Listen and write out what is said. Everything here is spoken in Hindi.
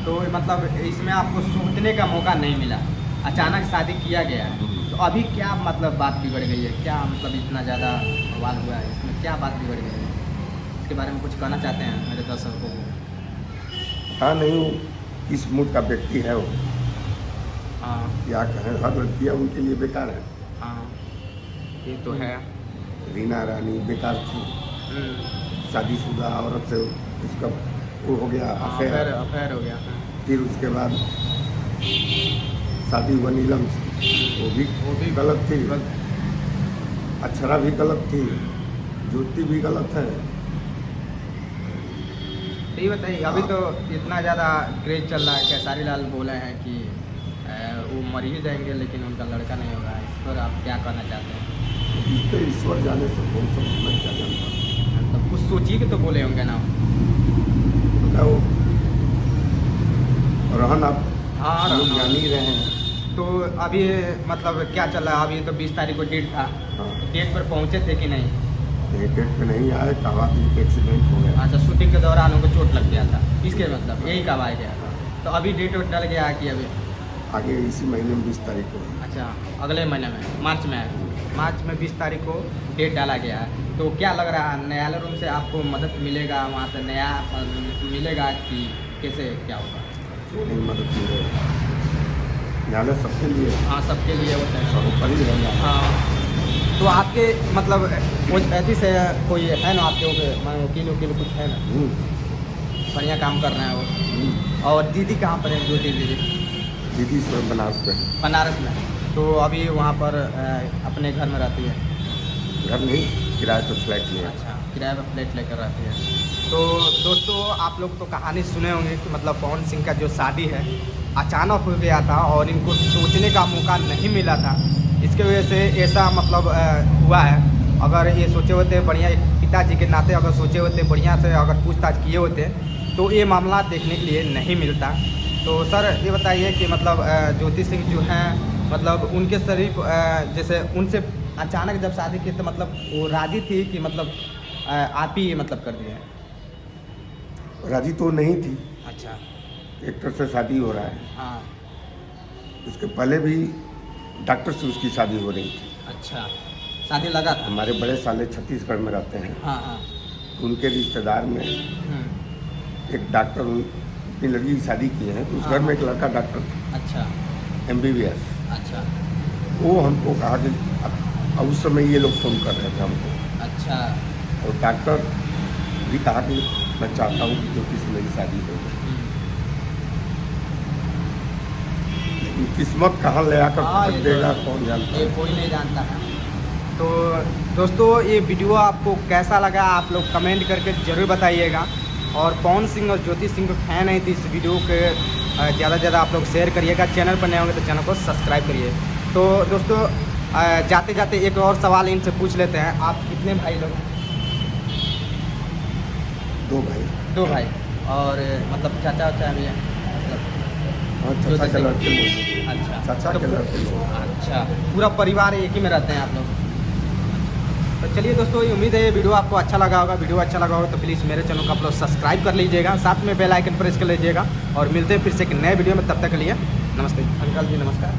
तो मतलब इसमें आपको सोचने का मौका नहीं मिला, अचानक शादी किया गया है। तो अभी क्या मतलब बात बिगड़ गई है, क्या मतलब इतना ज़्यादा बवाल हुआ है, इसमें क्या बात बिगड़ गई है, इसके बारे में कुछ कहना चाहते हैं मेरे दर्शकों को? हाँ नहीं, वो किस मूड का व्यक्ति है वो, हाँ क्या कहें, हर लड़कियाँ उनके लिए बेकार है। हाँ, ये तो है। रीना रानी बेकार थी, शादीशुदा औरत से उसका वो हो गया, अफेयर हो गया। फिर उसके बाद शादी हुआ नीलम से, वो भी गलत थी, अक्षरा भी गलत थी, ज्योति भी गलत है। तो ये बताइए, अभी तो इतना ज़्यादा क्रेज चल रहा है, खेसारी लाल बोले हैं कि वो मर ही जाएंगे लेकिन उनका लड़का नहीं होगा, इस पर आप क्या कहना चाहते हैं? इस पर ईश्वर जाने से कौन सा मैं क्या जानता। तो कुछ सोचिए कि तो बोले होंगे ना वो रहन आप हाँ लोग जान ही रहे हैं। तो अभी मतलब क्या चल रहा है? अभी तो 20 तारीख को डेट था, हाँ, डेट पर पहुँचे थे कि नहीं? डेट पे नहीं आए, कहा कि एक्सीडेंट हो गया। अच्छा, शूटिंग के दौरान उनको चोट लग गया था, इसके मतलब यही कब आ गया था? तो अभी डेट वेट डल गया है कि अभी आगे इसी महीने में 20 तारीख को। अच्छा, अगले महीने में मार्च में 20 तारीख को डेट डाला गया है। तो क्या लग रहा है, न्यायालय रूम से आपको मदद मिलेगा, वहाँ से नया मिलेगा कि कैसे क्या होगा? नहीं मदद मिलेगा, न्यायालय सबके लिए। हाँ, सबके लिए होता है। सर्वोपरि है। हाँ, तो आपके मतलब ऐसी से कोई है ना आपके वकील कुछ है ना? बढ़िया काम कर रहे हैं वो। और दीदी कहाँ पर है, ज्योति दीदी स्वयं बनारस में। तो अभी वहाँ पर अपने घर में रहती है? घर नहीं, किराए पर फ्लैट लिया। अच्छा, किराए पर फ्लैट लेकर रहती है। तो दोस्तों, आप लोग तो कहानी सुने होंगे कि मतलब पवन सिंह का जो शादी है अचानक हो गया था और इनको सोचने का मौका नहीं मिला था, इसके वजह से ऐसा मतलब हुआ है। अगर ये सोचे होते बढ़िया, पिताजी के नाते अगर सोचे होते बढ़िया से, अगर पूछताछ किए होते तो ये मामला देखने के लिए नहीं मिलता। तो सर ये बताइए कि मतलब ज्योति सिंह जो हैं, मतलब उनके शरीफ जैसे उनसे अचानक जब शादी की तो मतलब वो राजी थी कि मतलब आप ही मतलब कर दिए? राजी तो नहीं थी। अच्छा। एक्टर से शादी हो रहा है, हाँ। उसके पहले भी डॉक्टर से उसकी शादी हो रही थी। अच्छा, शादी लगा था? हमारे बड़े साले छत्तीसगढ़ में रहते हैं। हाँ हाँ। उनके रिश्तेदार में एक डॉक्टर अपनी लड़की की शादी किए हैं, तो उस घर में एक लड़का डॉक्टर था। अच्छा। MBBS। अच्छा। वो हमको कहा कि अब उस समय ये लोग फोन कर रहे थे हमको। अच्छा। और डॉक्टर भी कहा कि मैं चाहता हूँ कि ज्योति से मेरी शादी हो जाए, लेकिन किस्मत कहाँ ले आकर देगा कौन जानता है। ये कोई नहीं जानता है। तो दोस्तों, ये वीडियो आपको कैसा लगा आप लोग कमेंट करके ज़रूर बताइएगा। और पवन सिंह और ज्योति सिंह को फैन है तो इस वीडियो के ज़्यादा से ज़्यादा आप लोग शेयर करिएगा। चैनल पर नए होंगे तो चैनल को सब्सक्राइब करिए। तो दोस्तों, जाते जाते एक और सवाल इनसे पूछ लेते हैं, आप कितने भाई लोग? दो भाई। और मतलब चाचा भी है? हाँ, चाचा के लड़के लोग। अच्छा, चाचा के लड़के लोग। अच्छा, पूरा परिवार एक ही में रहते हैं आप लोग? तो चलिए दोस्तों, ये उम्मीद है ये वीडियो आपको अच्छा लगा होगा। वीडियो अच्छा लगा होगा तो प्लीज़ मेरे चैनल को आप लोग सब्सक्राइब कर लीजिएगा, साथ में बेल आइकन प्रेस कर लीजिएगा। और मिलते हैं फिर से एक नए वीडियो में, तब तक के लिए नमस्ते। अंकल जी नमस्कार।